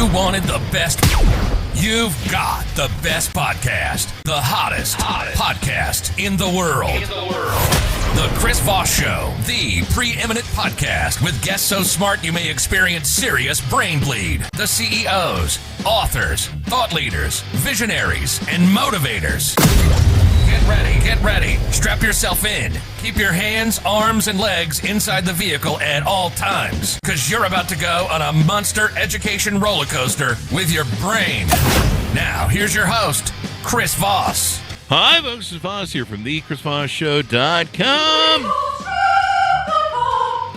You wanted the best. You've got the best podcast. The hottest podcast in the world. The Chris Voss Show, the preeminent podcast with guests so smart you may experience serious brain bleed. The CEOs, authors, thought leaders, visionaries, and motivators. Get ready. Strap yourself in. Keep your hands, arms, and legs inside the vehicle at all times, because you're about to go on a monster education roller coaster with your brain. Now, here's your host, Chris Voss. Hi, folks. Chris Voss here from the ChrisVossShow.com.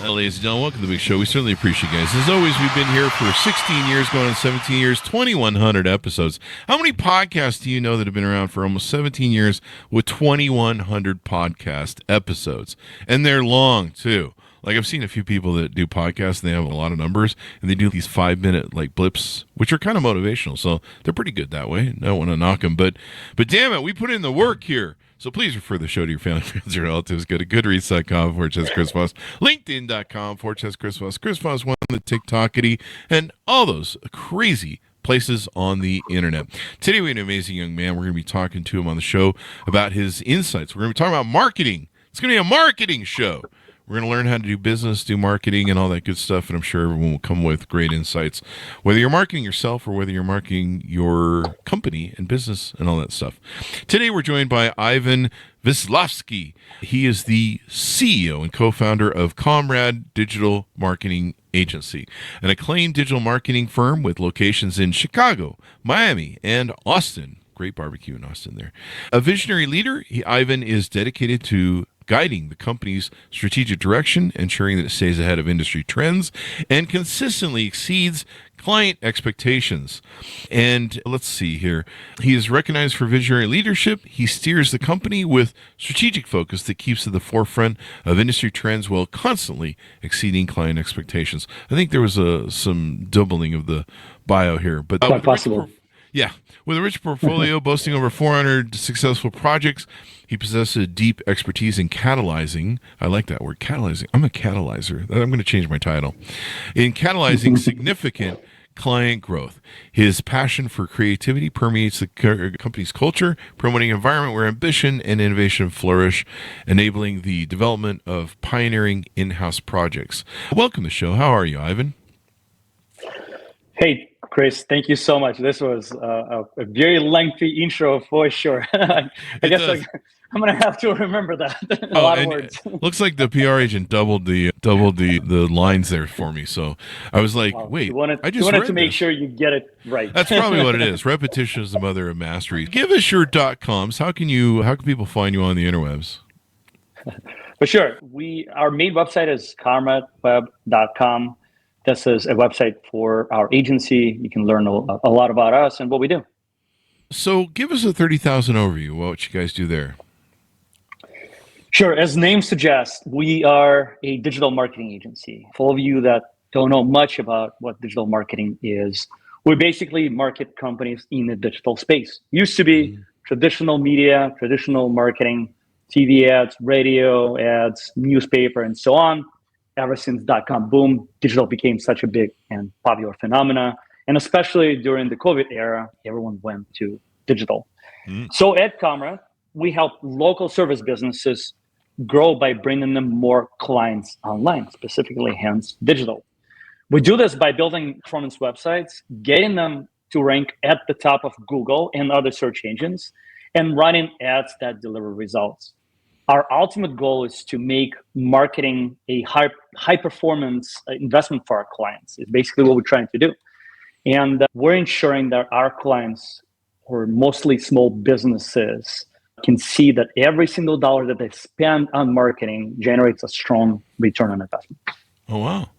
Ladies and gentlemen, welcome to the big show. We certainly appreciate you guys. As always, we've been here for 16 years, going on 17 years, 2,100 episodes. How many podcasts do you know that have been around for almost 17 years with 2,100 podcast episodes? And they're long, too. Like, I've seen a few people that do podcasts, and they have a lot of numbers, and they do these 5-minute, like, blips, which are kind of motivational, so they're pretty good that way. I don't want to knock them, but damn it, we put in the work here. So please refer the show to your family, friends, or relatives. Go to goodreads.com/Chris Voss, LinkedIn.com/Chris Voss, Chris Voss, one, the TikTokity, and all those crazy places on the internet. Today we have an amazing young man. We're going to be talking to him on the show about his insights. We're going to be talking about marketing. It's going to be a marketing show. We're going to learn how to do business, do marketing, and all that good stuff, and I'm sure everyone will come with great insights, whether you're marketing yourself or whether you're marketing your company and business and all that stuff. Today, we're joined by Ivan Vislavskiy. He is the CEO and co-founder of Comrade Digital Marketing Agency, an acclaimed digital marketing firm with locations in Chicago, Miami, and Austin. Great barbecue in Austin there. A visionary leader, Ivan is dedicated to guiding the company's strategic direction, ensuring that it stays ahead of industry trends, and consistently exceeds client expectations. And let's see here. He is recognized for visionary leadership. He steers the company with strategic focus that keeps at the forefront of industry trends while constantly exceeding client expectations. I think there was some doubling of the bio here, but quite possible. Yeah. With a rich portfolio boasting over 400 successful projects, he possesses a deep expertise in catalyzing. I like that word, catalyzing. I'm a catalyzer. I'm going to change my title. In catalyzing significant client growth. His passion for creativity permeates the company's culture, promoting an environment where ambition and innovation flourish, enabling the development of pioneering in-house projects. Welcome to the show. How are you, Ivan? Hey, Chris, thank you so much. This was a very lengthy intro for sure. I guess I'm going to have to remember that. a lot of words. Looks like the PR agent doubled the lines there for me. So I was like, wait, I just wanted to make sure you get it right. That's probably what it is. Repetition is the mother of mastery. Give us your .coms. How can people find you on the interwebs? For sure. Our main website is comradeweb.com. This is a website for our agency. You can learn a lot about us and what we do. So give us a 30,000 overview of what you guys do there. Sure. As name suggests, we are a digital marketing agency. For all of you that don't know much about what digital marketing is, we basically market companies in the digital space. Used to be traditional media, traditional marketing, TV ads, radio ads, newspaper, and so on. Ever since .com boom, digital became such a big and popular phenomena. And especially during the COVID era, everyone went to digital. So at Comrade, we help local service businesses grow by bringing them more clients online, specifically hence digital. We do this by building performance websites, getting them to rank at the top of Google and other search engines, and running ads that deliver results. Our ultimate goal is to make marketing a high performance investment for our clients. It's basically what we're trying to do. And we're ensuring that our clients, who are mostly small businesses, can see that every single dollar that they spend on marketing generates a strong return on investment. Oh, wow.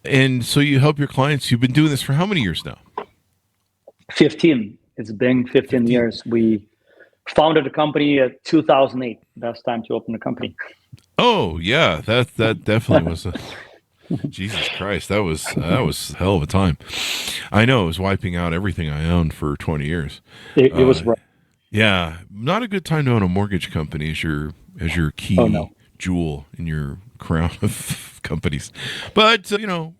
And so you help your clients. You've been doing this for how many years now? 15. It's been 15 years. We founded a company in 2008. Best time to open a company. Oh yeah, that definitely was. Jesus Christ, that was a hell of a time. I know it was wiping out everything I owned for 20 years. It was rough. Yeah, not a good time to own a mortgage company as your key jewel in your crown of companies. But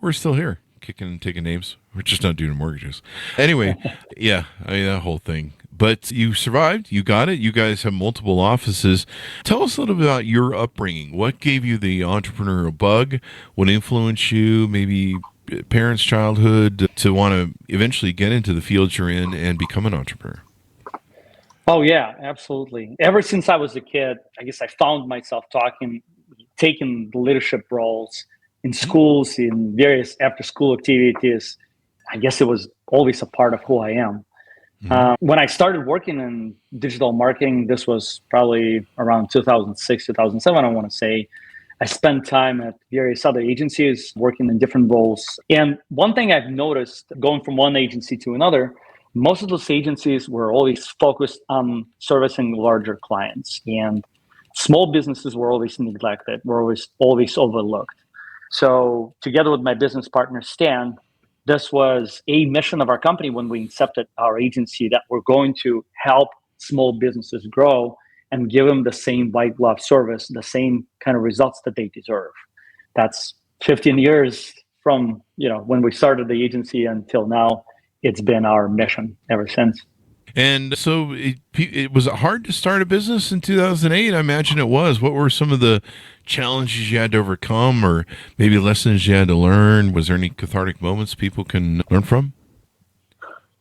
we're still here. kicking and taking names. We're just not doing mortgages. Anyway, yeah, that whole thing. But you survived. You got it. You guys have multiple offices. Tell us a little bit about your upbringing. What gave you the entrepreneurial bug? What influenced you? Maybe parents' childhood to want to eventually get into the field you're in and become an entrepreneur? Oh yeah, absolutely. Ever since I was a kid, I guess I found myself taking leadership roles in schools, in various after-school activities. I guess it was always a part of who I am. When I started working in digital marketing, this was probably around 2006, 2007, I want to say. I spent time at various other agencies working in different roles. And one thing I've noticed going from one agency to another, most of those agencies were always focused on servicing larger clients, and small businesses were always neglected, were always overlooked. So together with my business partner, Stan, this was a mission of our company when we accepted our agency, that we're going to help small businesses grow and give them the same white glove service, the same kind of results that they deserve. That's 15 years from when we started the agency until now. It's been our mission ever since. And so it was hard to start a business in 2008. I imagine it was. What were some of the challenges you had to overcome, or maybe lessons you had to learn? Was there any cathartic moments people can learn from?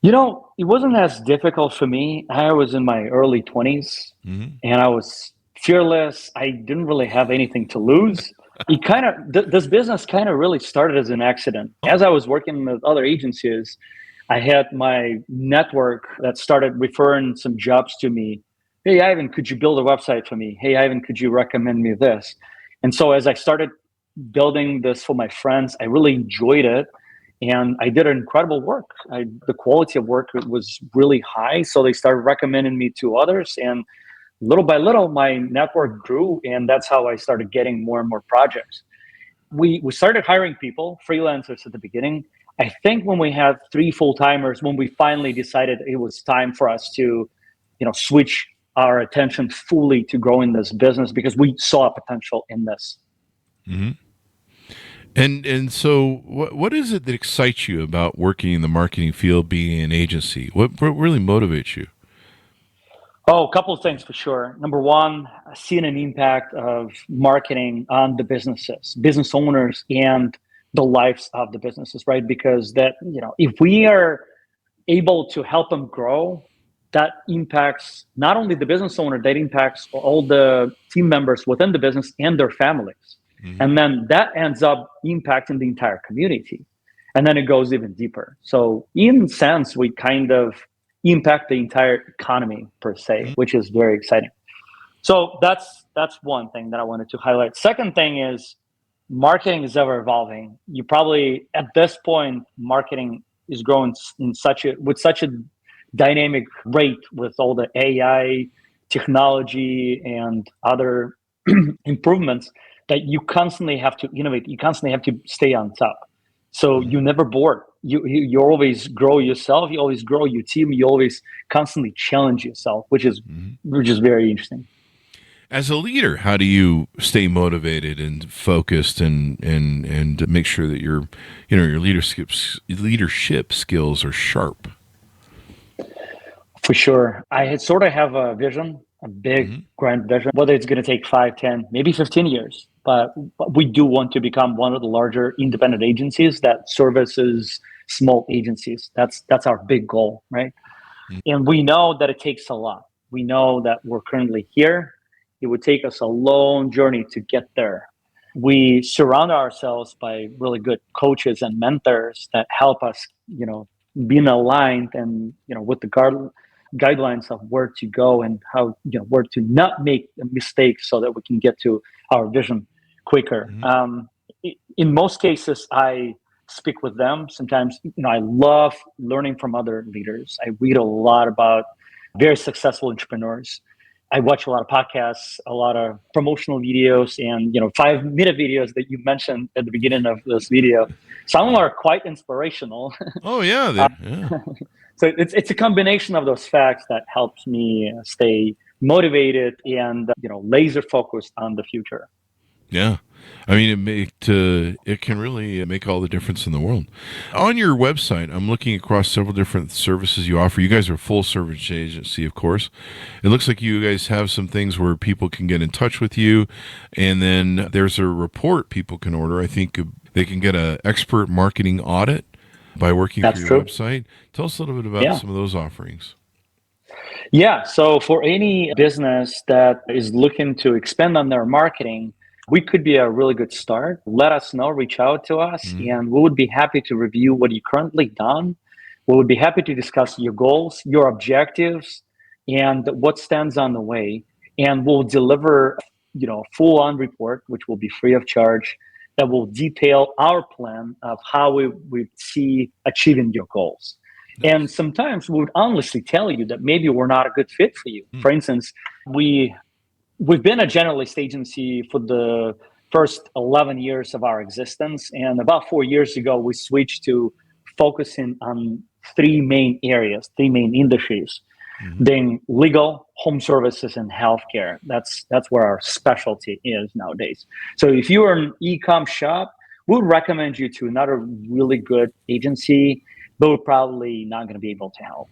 It wasn't as difficult for me. I was in my early 20s and I was fearless. I didn't really have anything to lose. This business kind of really started as an accident. As I was working with other agencies, I had my network that started referring some jobs to me. Hey, Ivan, could you build a website for me? Hey, Ivan, could you recommend me this? And so as I started building this for my friends, I really enjoyed it. And I did incredible work. The quality of work was really high. So they started recommending me to others. And little by little, my network grew. And that's how I started getting more and more projects. We started hiring people, freelancers at the beginning. I think when we had 3 full-timers, when we finally decided it was time for us to, switch our attention fully to growing this business, because we saw potential in this. Mm-hmm. And so what is it that excites you about working in the marketing field, being an agency? What really motivates you? Oh, a couple of things for sure. Number one, seeing an impact of marketing on the business owners, and the lives of the businesses, right? Because if we are able to help them grow, that impacts not only the business owner, that impacts all the team members within the business and their families. And then that ends up impacting the entire community. And then it goes even deeper. So in a sense, we kind of impact the entire economy per se, which is very exciting. So that's one thing that I wanted to highlight. Second thing is, marketing is ever evolving. You probably, at this point, marketing is growing with such a dynamic rate with all the AI technology and other improvements, that you constantly have to innovate. You constantly have to stay on top. So you never bored. You always grow yourself. You always grow your team. You always constantly challenge yourself, which is very interesting. As a leader, how do you stay motivated and focused and make sure that your leadership skills are sharp? For sure. I sort of have a vision, a big grand vision, whether it's going to take 5, 10, maybe 15 years. But we do want to become one of the larger independent agencies that services small agencies. That's our big goal, right? And we know that it takes a lot. We know that we're currently here. It would take us a long journey to get there. We surround ourselves by really good coaches and mentors that help us, being aligned and, with the guidelines of where to go and how, where to not make mistakes so that we can get to our vision quicker. In most cases, I speak with them. Sometimes, I love learning from other leaders. I read a lot about very successful entrepreneurs. I watch a lot of podcasts, a lot of promotional videos, and 5-minute videos that you mentioned at the beginning of this video. Some of them are quite inspirational. Oh yeah, yeah. So it's a combination of those facts that helps me stay motivated and laser focused on the future. Yeah. I mean, it can really make all the difference in the world. On your website, I'm looking across several different services you offer. You guys are a full service agency, of course. It looks like you guys have some things where people can get in touch with you, and then there's a report people can order. I think they can get an expert marketing audit by working through your website. Tell us a little bit about some of those offerings. Yeah, so for any business that is looking to expand on their marketing, we could be a really good start. Let us know, reach out to us, and we would be happy to review what you currently done. We would be happy to discuss your goals, your objectives, and what stands on the way. And we'll deliver, a full-on report, which will be free of charge, that will detail our plan of how we see achieving your goals. And sometimes we would honestly tell you that maybe we're not a good fit for you. For instance, we've been a generalist agency for the first 11 years of our existence. And about 4 years ago, we switched to focusing on three main areas, three main industries, being legal, home services, and healthcare. That's where our specialty is nowadays. So if you are an e-com shop, we would recommend you to another really good agency, but we're probably not going to be able to help.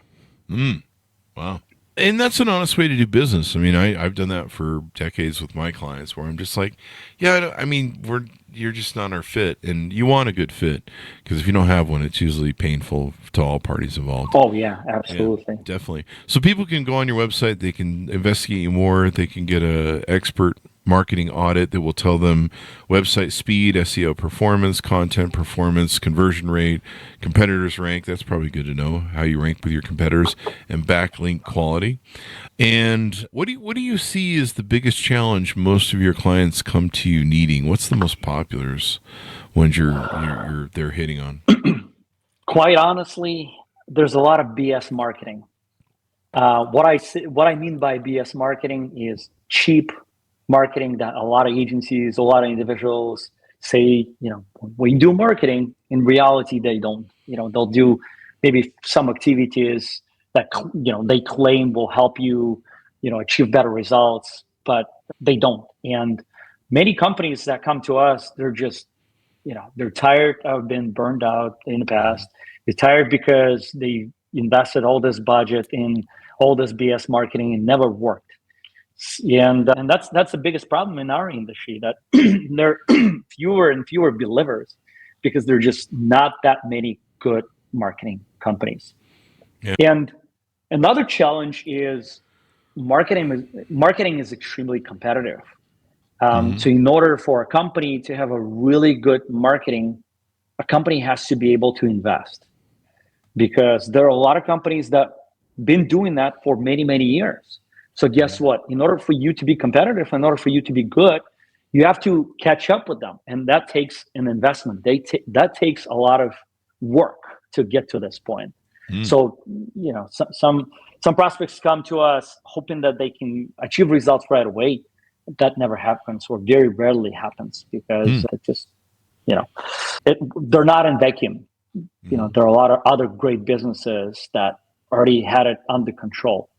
Wow. And that's an honest way to do business. I mean, I've done that for decades with my clients where I'm just like, you're just not our fit. And you want a good fit because if you don't have one, it's usually painful to all parties involved. Oh, yeah, absolutely. Yeah, definitely. So people can go on your website. They can investigate you more. They can get an expert marketing audit that will tell them website speed, SEO performance, content performance, conversion rate, competitors rank. That's probably good to know how you rank with your competitors, and backlink quality. And what do you see as the biggest challenge most of your clients come to you needing? What's the most popular ones they're hitting on? Quite honestly, there's a lot of BS marketing. What I mean by BS marketing is cheap marketing that a lot of agencies, a lot of individuals say, we do marketing. In reality, they don't. They'll do maybe some activities that, they claim will help you, achieve better results, but they don't. And many companies that come to us, they're just, they're tired of being burned out in the past. They're tired because they invested all this budget in all this BS marketing and never worked. And that's the biggest problem in our industry, that there are fewer and fewer believers because there are just not that many good marketing companies. Yeah. And another challenge is marketing is extremely competitive. So in order for a company to have a really good marketing, a company has to be able to invest, because there are a lot of companies that been doing that for many, many years. So guess what? In order for you to be competitive, in order for you to be good, you have to catch up with them. And that takes an investment. That takes a lot of work to get to this point. So, some prospects come to us hoping that they can achieve results right away. That never happens, or very rarely happens, because it just, they're not in vacuum. There are a lot of other great businesses that already had it under control.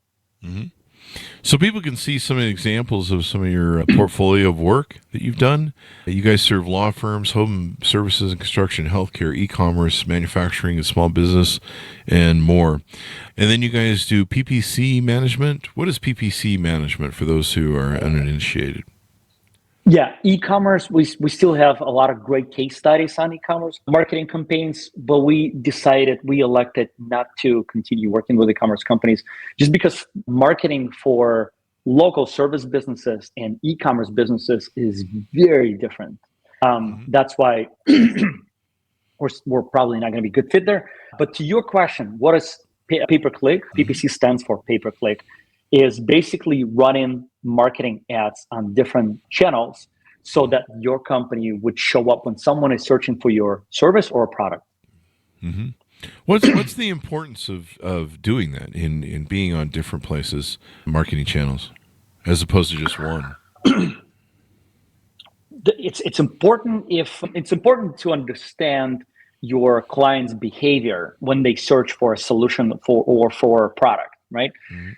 So people can see some examples of some of your portfolio of work that you've done. You guys serve law firms, home services and construction, healthcare, e-commerce, manufacturing and small business, and more. And then you guys do PPC management. What is PPC management for those who are uninitiated? Yeah, e-commerce, we still have a lot of great case studies on e-commerce marketing campaigns, but we elected not to continue working with e-commerce companies just because marketing for local service businesses and e-commerce businesses is very different. That's why we're probably not going to be a good fit there. But to your question, what is pay-per-click? PPC stands for pay-per-click. Is basically running marketing ads on different channels so that your company would show up when someone is searching for your service or product. What's the importance of doing that in being on different places, marketing channels, as opposed to just one? It's important to understand your client's behavior when they search for a solution for a product. Right?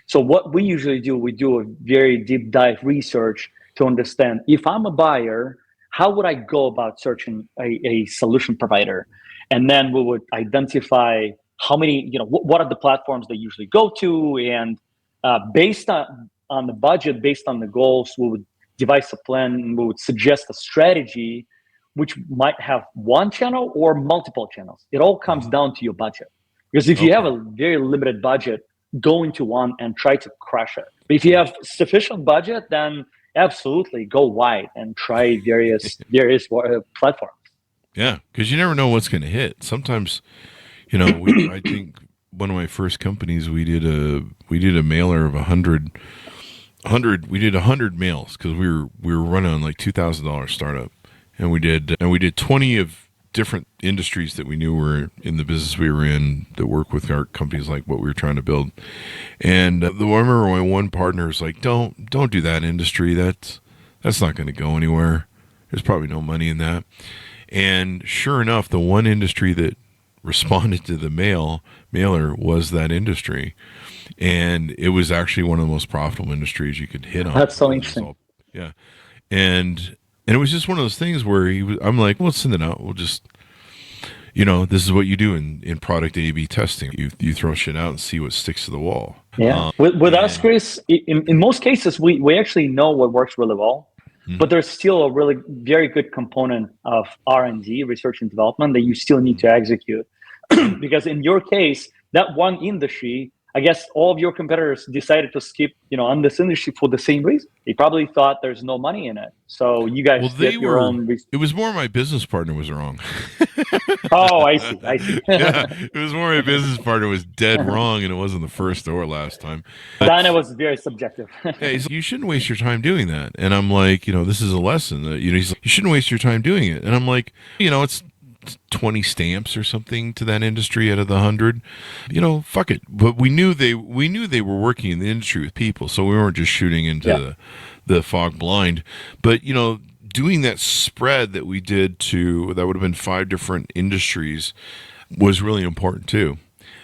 So what we usually do, we do a very deep dive research to understand, if I'm a buyer, how would I go about searching a solution provider? And then we would identify how many, what are the platforms they usually go to, and based on the budget, based on the goals, we would devise a plan, and we would suggest a strategy which might have one channel or multiple channels. It all comes down to your budget. Because if you have a very limited budget, go into one and try to crush it. But if you have sufficient budget, then absolutely go wide and try various platforms. Yeah, because you never know what's going to hit. Sometimes, I think one of my first companies, we did a mailer of 100. We did 100 mails because we were running on like $2,000 startup, and we did 20 of different industries that we knew were in the business we were in that work with our companies like what we were trying to build. And I remember my one partner was like, "Don't do that industry. That's not going to go anywhere. There's probably no money in that." And sure enough, the one industry that responded to the mailer was that industry, and it was actually one of the most profitable industries you could hit on. That's so interesting. Yeah, and it was just one of those things where I'm like, well, let's send it out. We'll just, this is what you do in product A/B testing. You throw shit out and see what sticks to the wall. Yeah. With us, Chris, in most cases, we actually know what works really well. But there's still a really very good component of R&D, research and development, that you still need to execute. Because in your case, that one industry, I guess all of your competitors decided to skip, on this industry for the same reason. They probably thought there's no money in it. So you guys did your own research. It was more my business partner was wrong. Oh, I see. Yeah, it was more my business partner was dead wrong, and it wasn't the first or last time. Then it was very subjective. Hey, so you shouldn't waste your time doing that. And I'm like, this is a lesson. He's like, you shouldn't waste your time doing it. And I'm like, it's 20 stamps or something to that industry out of the 100. Fuck it. But we knew they were working in the industry with people, so we weren't just shooting into the fog blind. But doing that spread that we did that would have been 5 different industries was really important too.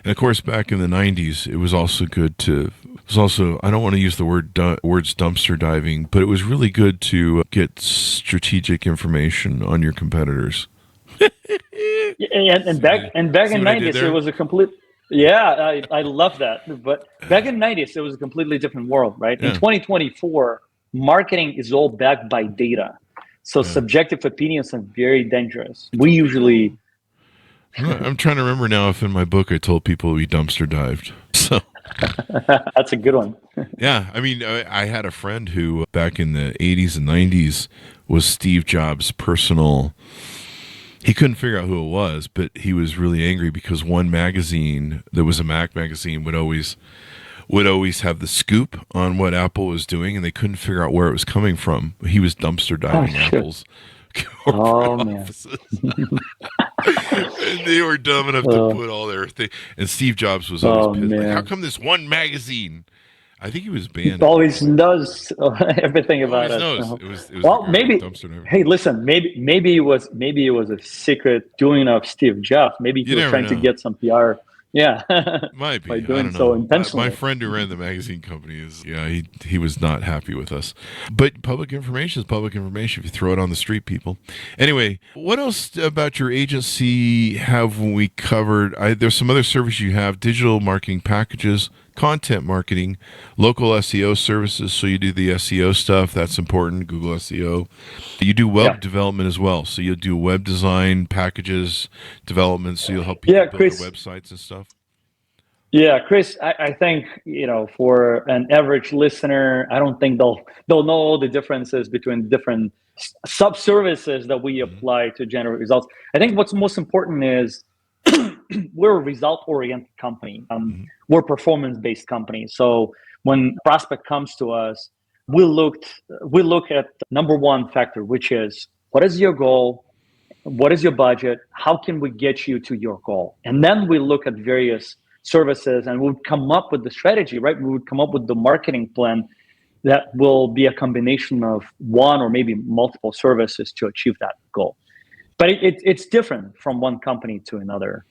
And of course, back in the 90s, it was also good to. I don't want to use the words dumpster diving, but it was really good to get strategic information on your competitors. and back in the 90s, it was a complete. Yeah, I love that. But back in the 90s, it was a completely different world, right? Yeah. In 2024, marketing is all backed by data. So subjective opinions are very dangerous. We usually... I'm trying to remember now if in my book I told people we dumpster dived. So that's a good one. Yeah, I mean, I had a friend who back in the 80s and 90s was Steve Jobs' personal... He couldn't figure out who it was, but he was really angry because one magazine, there was a Mac magazine, would always have the scoop on what Apple was doing, and they couldn't figure out where it was coming from. He was dumpster diving Apple's offices. And they were dumb enough to put all their things. And Steve Jobs was always pissed. Like, how come this one magazine? I think he was banned. He always knows everything about it. It was maybe. Hey, listen. Maybe it was a secret doing of Steve Jobs. Maybe he was trying to get some PR. Yeah, might be by doing so intentionally. My friend who ran the magazine company he was not happy with us. But public information is public information if you throw it on the street, people. Anyway, what else about your agency have we covered? There's some other services you have: digital marketing packages, content marketing, local SEO services. So you do the SEO stuff. That's important. Google SEO. You do web development as well. So you'll do web design packages, development. So you'll help people build their websites and stuff. Yeah, Chris, I think, for an average listener, I don't think they'll know the differences between different sub-services that we apply to generate results. I think what's most important is we're a result-oriented company. We're a performance-based company. So when a prospect comes to us, we look at number one factor, which is what is your goal? What is your budget? How can we get you to your goal? And then we look at various services and we would come up with the strategy, right? We would come up with the marketing plan that will be a combination of one or maybe multiple services to achieve that goal. But it's different from one company to another.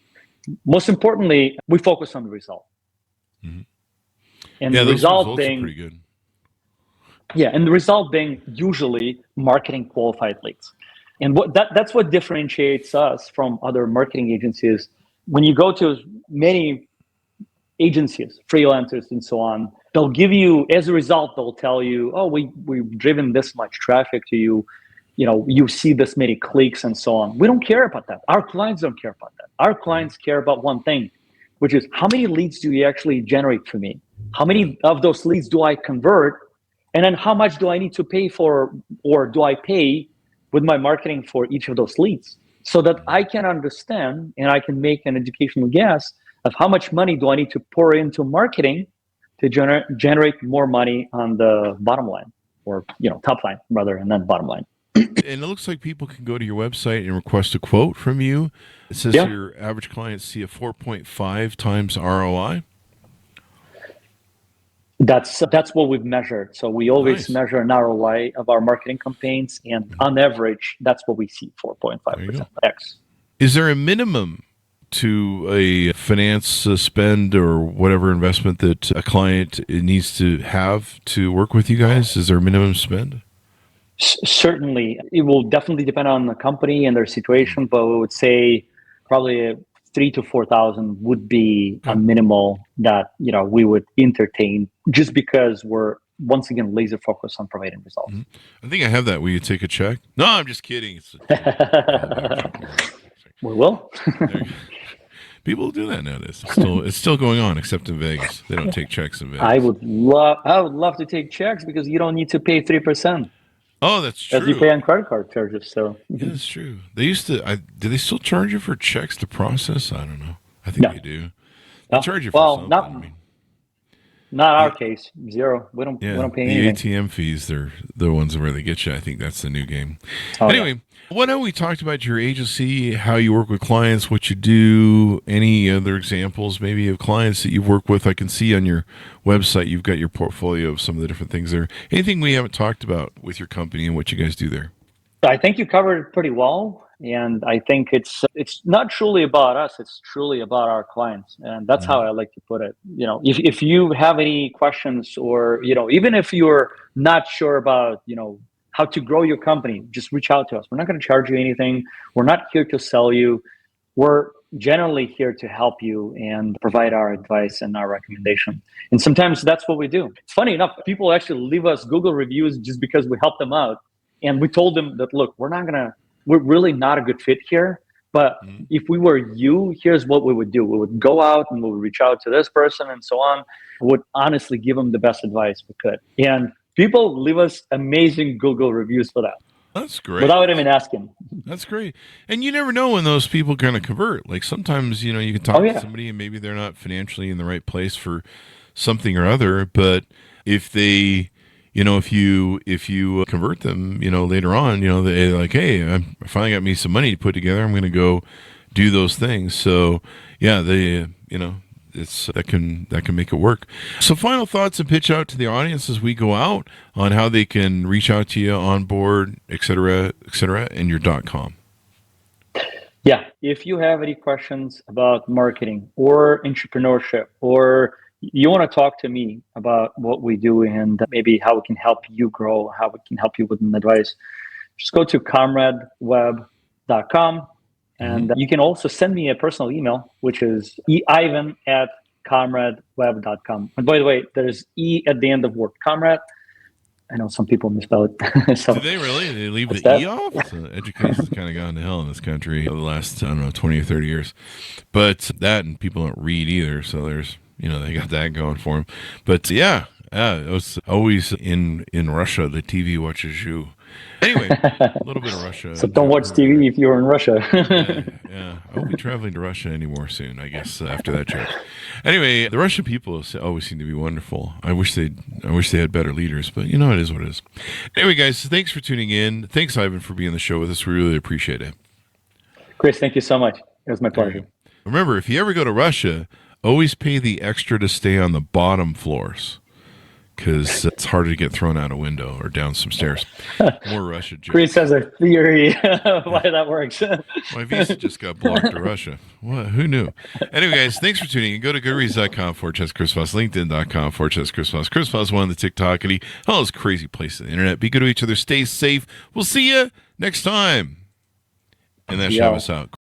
Most importantly, we focus on the result. Mm-hmm. And the result being pretty good. Yeah, and the result being usually marketing qualified leads. And that's what differentiates us from other marketing agencies. When you go to many agencies, freelancers, and so on, they'll give you, as a result, they'll tell you, oh, we've driven this much traffic to you. You see this many clicks and so on. We don't care about that. Our clients don't care about that. Our clients care about one thing, which is how many leads do you actually generate for me? How many of those leads do I convert? And then how much do I need to pay for, or do I pay with my marketing for each of those leads, so that I can understand and I can make an educational guess of how much money do I need to pour into marketing to generate more money on the bottom line, or top line rather, and then bottom line. And it looks like people can go to your website and request a quote from you. It says your average clients see a 4.5 times ROI. That's what we've measured. So we always measure an ROI of our marketing campaigns, and on average, that's what we see, 4.5% X. Is there a minimum to a finance spend or whatever investment that a client needs to have to work with you guys? Is there a minimum spend? Certainly. It will definitely depend on the company and their situation, but I would say probably 3,000 to 4,000 would be a minimal that we would entertain, just because we're once again laser focused on providing results. I think I have that. Will you take a check? No, I'm just kidding. We will. People do that nowadays. It's still going on, except in Vegas. They don't take checks in Vegas. I would love to take checks, because you don't need to pay 3%. Oh, that's true. As you pay on credit card charges. So yeah, that's true. They used to. Do they still charge you for checks to process? I don't know. I think they do. They charge you for something. Not our case. Zero. We don't pay anything. The ATM fees, they're the ones where they get you. I think that's the new game. Anyway, what have we talked about your agency, how you work with clients, what you do, any other examples maybe of clients that you've worked with? I can see on your website you've got your portfolio of some of the different things there. Anything we haven't talked about with your company and what you guys do there? I think you covered it pretty well. And I think it's not truly about us, it's truly about our clients. And that's how I like to put it. If you have any questions, or, even if you're not sure about, how to grow your company, just reach out to us. We're not going to charge you anything. We're not here to sell you. We're generally here to help you and provide our advice and our recommendation. And sometimes that's what we do. It's funny enough, people actually leave us Google reviews just because we help them out. And we told them that, look, we're really not a good fit here. But if we were you, here's what we would do. We would go out and we would reach out to this person and so on. We would honestly give them the best advice we could. And people leave us amazing Google reviews for that. That's great. Without even asking. That's great. And you never know when those people are going to convert. Like sometimes, you can talk to somebody and maybe they're not financially in the right place for something or other. But if they, if you convert them, later on, they're like, hey, I finally got me some money to put together. I'm going to go do those things. So yeah, they, it's that can make it work. So final thoughts and pitch out to the audience as we go out on how they can reach out to you, on board, et cetera, and your .com. Yeah. If you have any questions about marketing or entrepreneurship, or you want to talk to me about what we do and maybe how we can help you grow, how we can help you with an advice, just go to comradeweb.com. And you can also send me a personal email, which is ivan@comradeweb.com. And by the way, there's E at the end of word comrade. I know some people misspell it. So, do they really? They leave the E off? So education's kind of gone to hell in this country over the last, 20 or 30 years. But that, and people don't read either. So there's, they got that going for them. But yeah, it was always in Russia, the TV watches you. Anyway, a little bit of Russia. So don't watch TV if you're in Russia. Yeah. I won't be traveling to Russia anymore soon, I guess, after that trip. Anyway, the Russian people always seem to be wonderful. I wish they had better leaders, but it is what it is. Anyway, guys, thanks for tuning in. Thanks, Ivan, for being on the show with us. We really appreciate it. Chris, thank you so much. It was my pleasure. Remember, if you ever go to Russia, always pay the extra to stay on the bottom floors, because it's harder to get thrown out a window or down some stairs. More Russia jokes. Chris has a theory of why that works. My visa just got blocked to Russia. What? Who knew? Anyway, guys, thanks for tuning in. Go to goodreads.com/Chris Voss, LinkedIn.com/Chris Voss. Chris Voss one on the TikTok, and all those crazy places on the internet. Be good to each other. Stay safe. We'll see you next time. And that should Yeah. have us out.